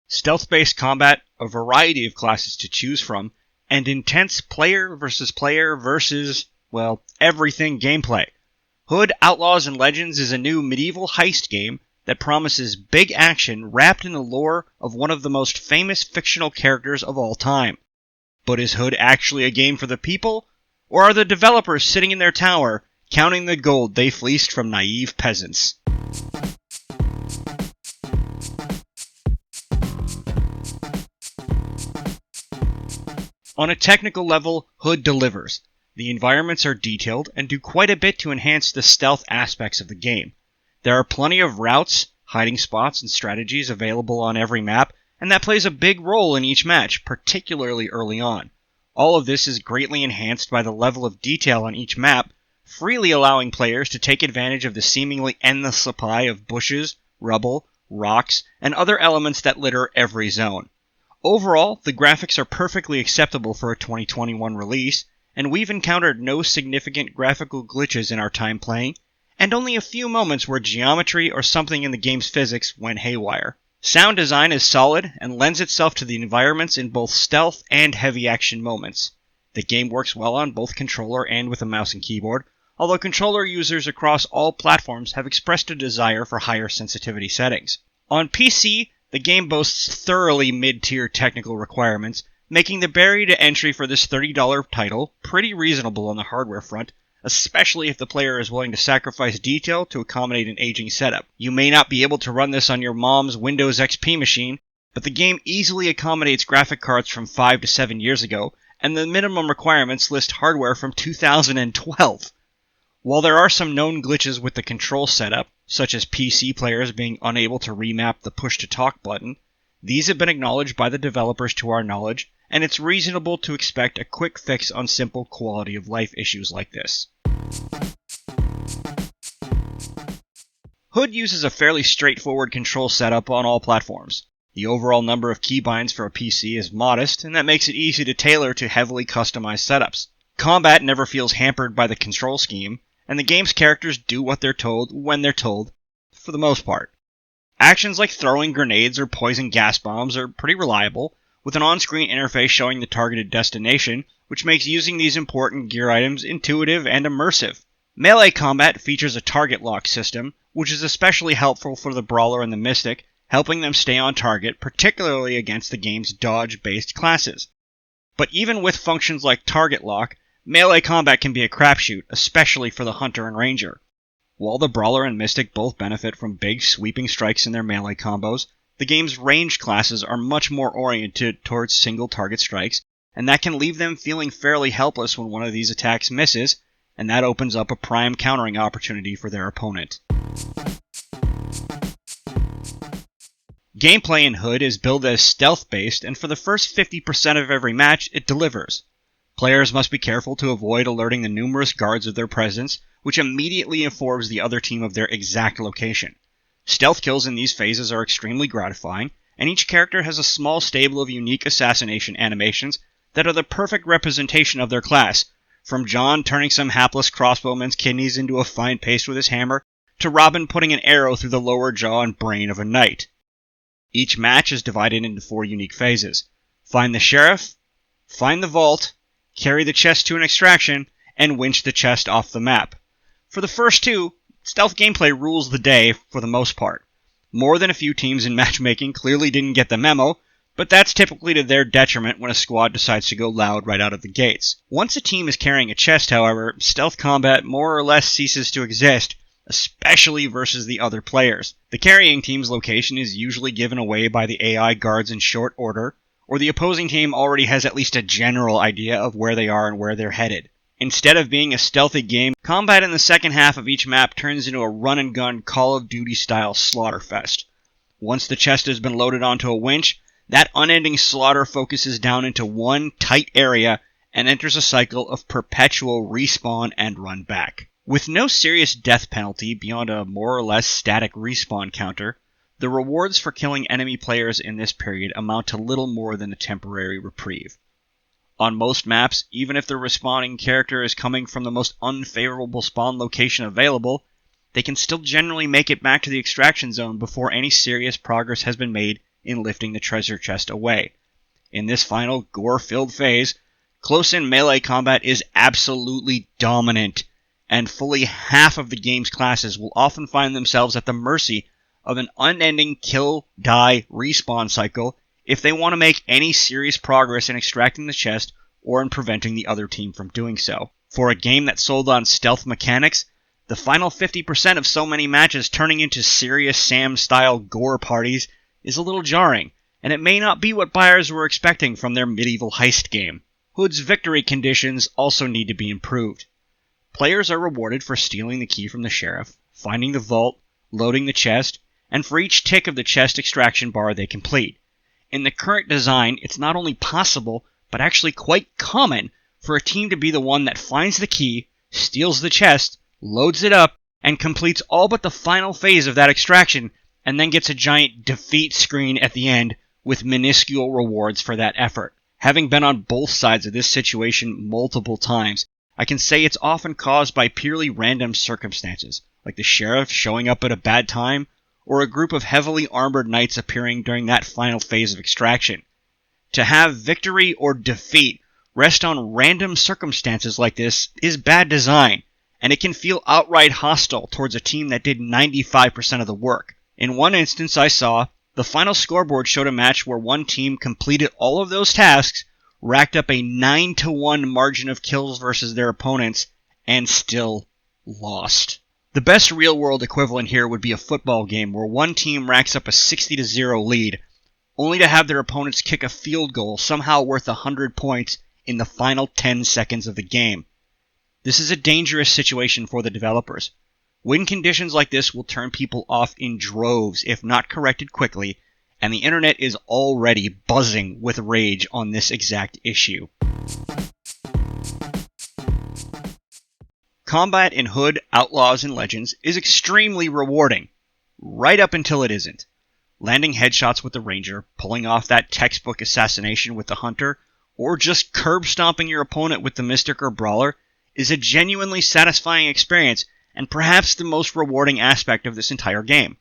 stealth-based combat, a variety of classes to choose from, and intense player versus, well, everything gameplay. Hood, Outlaws and Legends is a new medieval heist game that promises big action wrapped in the lore of one of the most famous fictional characters of all time. But is Hood actually a game for the people? Or are the developers sitting in their tower, counting the gold they fleeced from naive peasants? On a technical level, Hood delivers. The environments are detailed and do quite a bit to enhance the stealth aspects of the game. There are plenty of routes, hiding spots, and strategies available on every map, and that plays a big role in each match, particularly early on. All of this is greatly enhanced by the level of detail on each map, freely allowing players to take advantage of the seemingly endless supply of bushes, rubble, rocks, and other elements that litter every zone. Overall, the graphics are perfectly acceptable for a 2021 release, and we've encountered no significant graphical glitches in our time playing, and only a few moments where geometry or something in the game's physics went haywire. Sound design is solid and lends itself to the environments in both stealth and heavy action moments. The game works well on both controller and with a mouse and keyboard, although controller users across all platforms have expressed a desire for higher sensitivity settings. On PC, the game boasts thoroughly mid-tier technical requirements, making the barrier to entry for this $30 title pretty reasonable on the hardware front, especially if the player is willing to sacrifice detail to accommodate an aging setup. You may not be able to run this on your mom's Windows XP machine, but the game easily accommodates graphic cards from 5 to 7 years ago, and the minimum requirements list hardware from 2012. While there are some known glitches with the control setup, such as PC players being unable to remap the push-to-talk button, these have been acknowledged by the developers to our knowledge, and it's reasonable to expect a quick fix on simple quality of life issues like this. Hood uses a fairly straightforward control setup on all platforms. The overall number of keybinds for a PC is modest, and that makes it easy to tailor to heavily customized setups. Combat never feels hampered by the control scheme, and the game's characters do what they're told when they're told, for the most part. Actions like throwing grenades or poison gas bombs are pretty reliable, with an on-screen interface showing the targeted destination, which makes using these important gear items intuitive and immersive. Melee combat features a target lock system, which is especially helpful for the Brawler and the Mystic, helping them stay on target, particularly against the game's dodge-based classes. But even with functions like target lock, melee combat can be a crapshoot, especially for the Hunter and Ranger. While the Brawler and Mystic both benefit from big sweeping strikes in their melee combos, the game's ranged classes are much more oriented towards single target strikes, and that can leave them feeling fairly helpless when one of these attacks misses, and that opens up a prime countering opportunity for their opponent. Gameplay in Hood is billed as stealth-based, and for the first 50% of every match, it delivers. Players must be careful to avoid alerting the numerous guards of their presence, which immediately informs the other team of their exact location. Stealth kills in these phases are extremely gratifying, and each character has a small stable of unique assassination animations that are the perfect representation of their class, from John turning some hapless crossbowman's kidneys into a fine paste with his hammer, to Robin putting an arrow through the lower jaw and brain of a knight. Each match is divided into 4 unique phases. Find the sheriff, find the vault, carry the chest to an extraction, and winch the chest off the map. For the first 2, stealth gameplay rules the day for the most part. More than a few teams in matchmaking clearly didn't get the memo, but that's typically to their detriment when a squad decides to go loud right out of the gates. Once a team is carrying a chest, however, stealth combat more or less ceases to exist, especially versus the other players. The carrying team's location is usually given away by the AI guards in short order, or the opposing team already has at least a general idea of where they are and where they're headed. Instead of being a stealthy game, combat in the second half of each map turns into a run-and-gun Call of Duty-style slaughterfest. Once the chest has been loaded onto a winch, that unending slaughter focuses down into one tight area and enters a cycle of perpetual respawn and run back. With no serious death penalty beyond a more or less static respawn counter, the rewards for killing enemy players in this period amount to little more than a temporary reprieve. On most maps, even if the respawning character is coming from the most unfavorable spawn location available, they can still generally make it back to the extraction zone before any serious progress has been made in lifting the treasure chest away. In this final gore-filled phase, close-in melee combat is absolutely dominant, and fully half of the game's classes will often find themselves at the mercy of an unending kill-die-respawn cycle if they want to make any serious progress in extracting the chest or in preventing the other team from doing so. For a game that sold on stealth mechanics, the final 50% of so many matches turning into serious Sam-style gore parties is a little jarring, and it may not be what buyers were expecting from their medieval heist game. Hood's victory conditions also need to be improved. Players are rewarded for stealing the key from the sheriff, finding the vault, loading the chest, and for each tick of the chest extraction bar they complete. In the current design, it's not only possible, but actually quite common for a team to be the one that finds the key, steals the chest, loads it up, and completes all but the final phase of that extraction, and then gets a giant defeat screen at the end with minuscule rewards for that effort. Having been on both sides of this situation multiple times, I can say it's often caused by purely random circumstances, like the sheriff showing up at a bad time, or a group of heavily armored knights appearing during that final phase of extraction. To have victory or defeat rest on random circumstances like this is bad design, and it can feel outright hostile towards a team that did 95% of the work. In one instance I saw, the final scoreboard showed a match where one team completed all of those tasks, racked up a 9-1 margin of kills versus their opponents, and still lost. The best real-world equivalent here would be a football game where one team racks up a 60-0 lead, only to have their opponents kick a field goal somehow worth 100 points in the final 10 seconds of the game. This is a dangerous situation for the developers. Win conditions like this will turn people off in droves if not corrected quickly, and the internet is already buzzing with rage on this exact issue. Combat in Hood, Outlaws and Legends is extremely rewarding, right up until it isn't. Landing headshots with the ranger, pulling off that textbook assassination with the hunter, or just curb-stomping your opponent with the mystic or brawler is a genuinely satisfying experience and perhaps the most rewarding aspect of this entire game.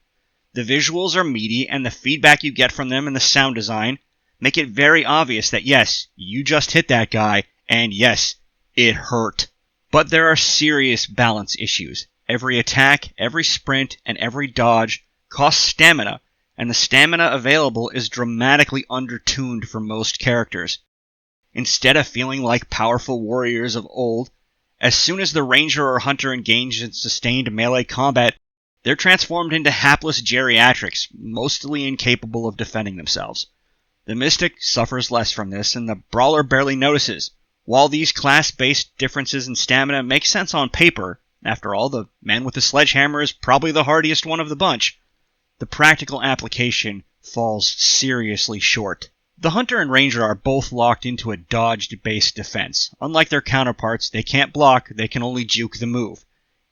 The visuals are meaty, and the feedback you get from them and the sound design make it very obvious that yes, you just hit that guy, and yes, it hurt. But there are serious balance issues. Every attack, every sprint, and every dodge costs stamina, and the stamina available is dramatically undertuned for most characters. Instead of feeling like powerful warriors of old, as soon as the ranger or hunter engage in sustained melee combat, they're transformed into hapless geriatrics, mostly incapable of defending themselves. The mystic suffers less from this, and the brawler barely notices. While these class-based differences in stamina make sense on paper, after all, the man with the sledgehammer is probably the hardiest one of the bunch, the practical application falls seriously short. The hunter and ranger are both locked into a dodged-based defense. Unlike their counterparts, they can't block, they can only juke the move.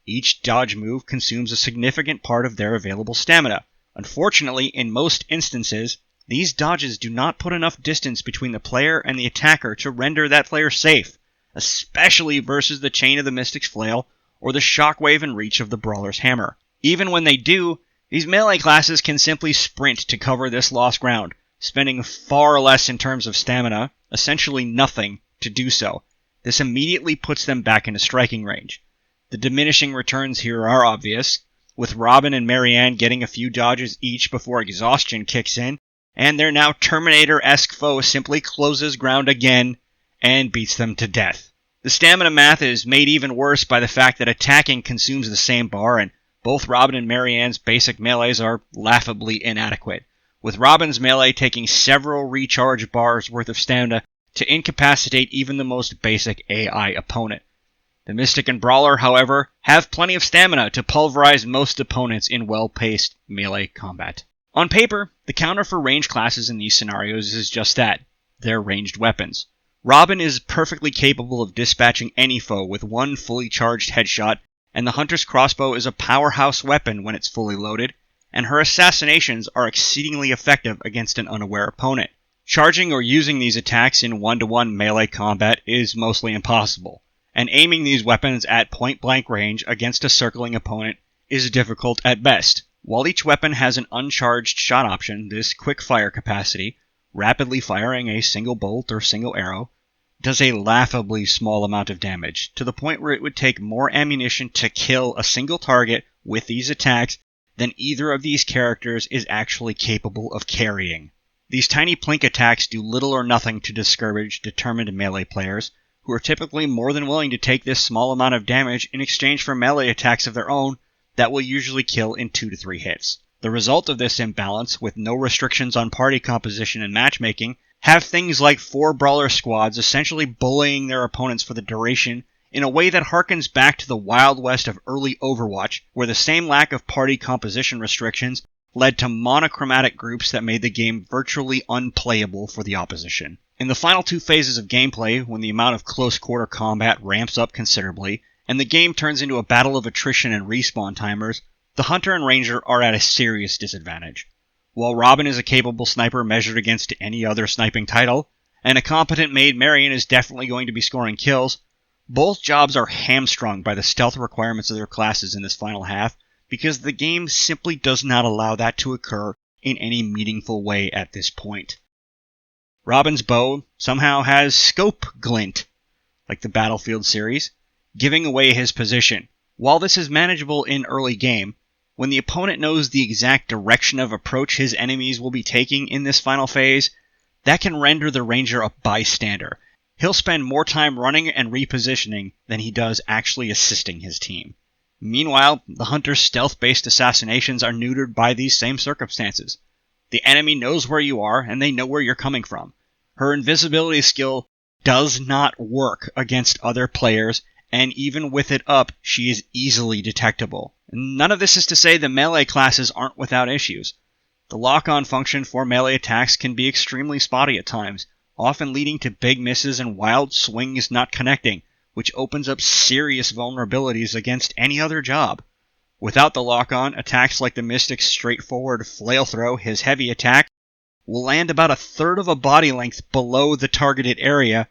Each dodge move consumes a significant part of their available stamina. Unfortunately, in most instances, these dodges do not put enough distance between the player and the attacker to render that player safe, especially versus the chain of the mystic's flail or the shockwave and reach of the brawler's hammer. Even when they do, these melee classes can simply sprint to cover this lost ground, spending far less in terms of stamina, essentially nothing, to do so. This immediately puts them back into striking range. The diminishing returns here are obvious, with Robin and Marianne getting a few dodges each before exhaustion kicks in, and their now Terminator-esque foe simply closes ground again and beats them to death. The stamina math is made even worse by the fact that attacking consumes the same bar, and both Robin and Marianne's basic melees are laughably inadequate, with Robin's melee taking several recharge bars worth of stamina to incapacitate even the most basic AI opponent. The Mystic and Brawler, however, have plenty of stamina to pulverize most opponents in well-paced melee combat. On paper, the counter for range classes in these scenarios is just that. They're ranged weapons. Robin is perfectly capable of dispatching any foe with one fully charged headshot, and the Hunter's crossbow is a powerhouse weapon when it's fully loaded, and her assassinations are exceedingly effective against an unaware opponent. Charging or using these attacks in one-to-one melee combat is mostly impossible, and aiming these weapons at point-blank range against a circling opponent is difficult at best, While each weapon has an uncharged shot option, this quick fire capacity, rapidly firing a single bolt or single arrow, does a laughably small amount of damage, to the point where it would take more ammunition to kill a single target with these attacks than either of these characters is actually capable of carrying. These tiny plink attacks do little or nothing to discourage determined melee players, who are typically more than willing to take this small amount of damage in exchange for melee attacks of their own that will usually kill in 2 to 3 hits. The result of this imbalance, with no restrictions on party composition and matchmaking, have things like 4 brawler squads essentially bullying their opponents for the duration in a way that harkens back to the Wild West of early Overwatch, where the same lack of party composition restrictions led to monochromatic groups that made the game virtually unplayable for the opposition. In the final 2 phases of gameplay, when the amount of close quarter combat ramps up considerably, and the game turns into a battle of attrition and respawn timers, the Hunter and Ranger are at a serious disadvantage. While Robin is a capable sniper measured against any other sniping title, and a competent Maid Marian is definitely going to be scoring kills, both jobs are hamstrung by the stealth requirements of their classes in this final half, because the game simply does not allow that to occur in any meaningful way at this point. Robin's bow somehow has scope glint, like the Battlefield series, giving away his position. While this is manageable in early game, when the opponent knows the exact direction of approach his enemies will be taking in this final phase, that can render the Ranger a bystander. He'll spend more time running and repositioning than he does actually assisting his team. Meanwhile, the Hunter's stealth-based assassinations are neutered by these same circumstances. The enemy knows where you are, and they know where you're coming from. Her invisibility skill does not work against other players, and even with it up, she is easily detectable. None of this is to say the melee classes aren't without issues. The lock-on function for melee attacks can be extremely spotty at times, often leading to big misses and wild swings not connecting, which opens up serious vulnerabilities against any other job. Without the lock-on, attacks like the Mystic's straightforward flail throw, his heavy attack, will land about a third of a body length below the targeted area,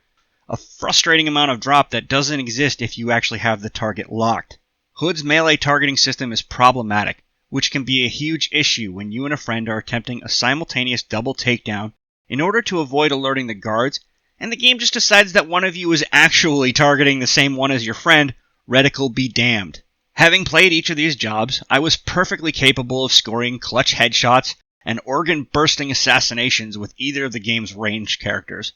a frustrating amount of drop that doesn't exist if you actually have the target locked. Hood's melee targeting system is problematic, which can be a huge issue when you and a friend are attempting a simultaneous double takedown in order to avoid alerting the guards, and the game just decides that one of you is actually targeting the same one as your friend. Reticle be damned. Having played each of these jobs, I was perfectly capable of scoring clutch headshots and organ-bursting assassinations with either of the game's ranged characters.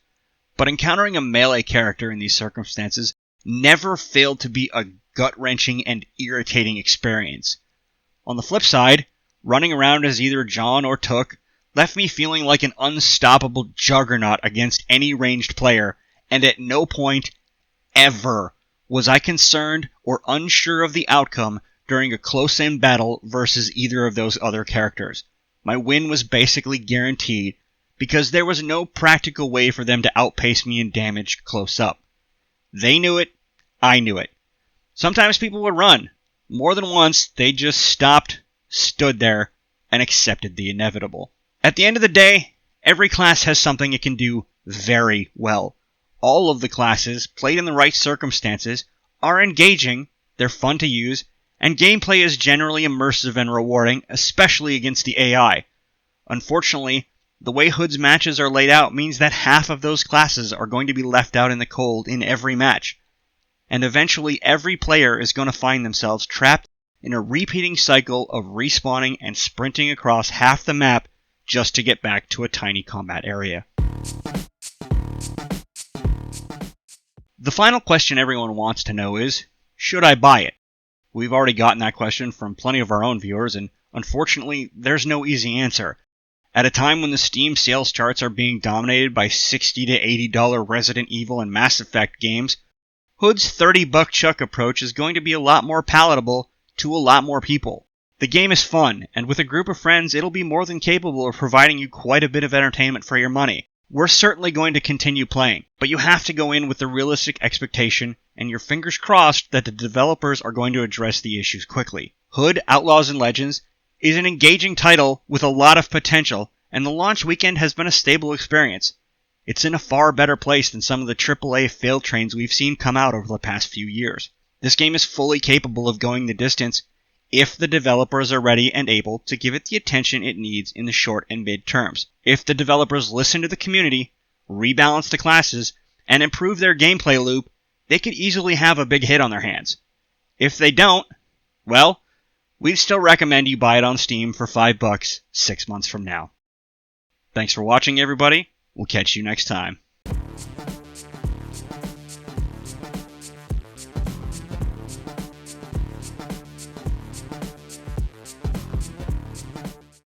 But encountering a melee character in these circumstances never failed to be a gut-wrenching and irritating experience. On the flip side, running around as either John or Took left me feeling like an unstoppable juggernaut against any ranged player, and at no point, ever, was I concerned or unsure of the outcome during a close-in battle versus either of those other characters. My win was basically guaranteed, because there was no practical way for them to outpace me in damage close up. They knew it, I knew it. Sometimes people would run. More than once, they just stopped, stood there, and accepted the inevitable. At the end of the day, every class has something it can do very well. All of the classes, played in the right circumstances, are engaging, they're fun to use, and gameplay is generally immersive and rewarding, especially against the AI. Unfortunately, the way Hood's matches are laid out means that half of those classes are going to be left out in the cold in every match. And eventually every player is going to find themselves trapped in a repeating cycle of respawning and sprinting across half the map just to get back to a tiny combat area. The final question everyone wants to know is, should I buy it? We've already gotten that question from plenty of our own viewers, and unfortunately, there's no easy answer. At a time when the Steam sales charts are being dominated by $60 to $80 Resident Evil and Mass Effect games, Hood's $30 chuck approach is going to be a lot more palatable to a lot more people. The game is fun, and with a group of friends, it'll be more than capable of providing you quite a bit of entertainment for your money. We're certainly going to continue playing, but you have to go in with the realistic expectation and your fingers crossed that the developers are going to address the issues quickly. Hood, Outlaws and Legends is an engaging title with a lot of potential, and the launch weekend has been a stable experience. It's in a far better place than some of the AAA fail trains we've seen come out over the past few years. This game is fully capable of going the distance, if the developers are ready and able to give it the attention it needs in the short and mid terms. If the developers listen to the community, rebalance the classes, and improve their gameplay loop, they could easily have a big hit on their hands. If they don't, well, we'd still recommend you buy it on Steam for $5 6 months from now. Thanks for watching, everybody. We'll catch you next time.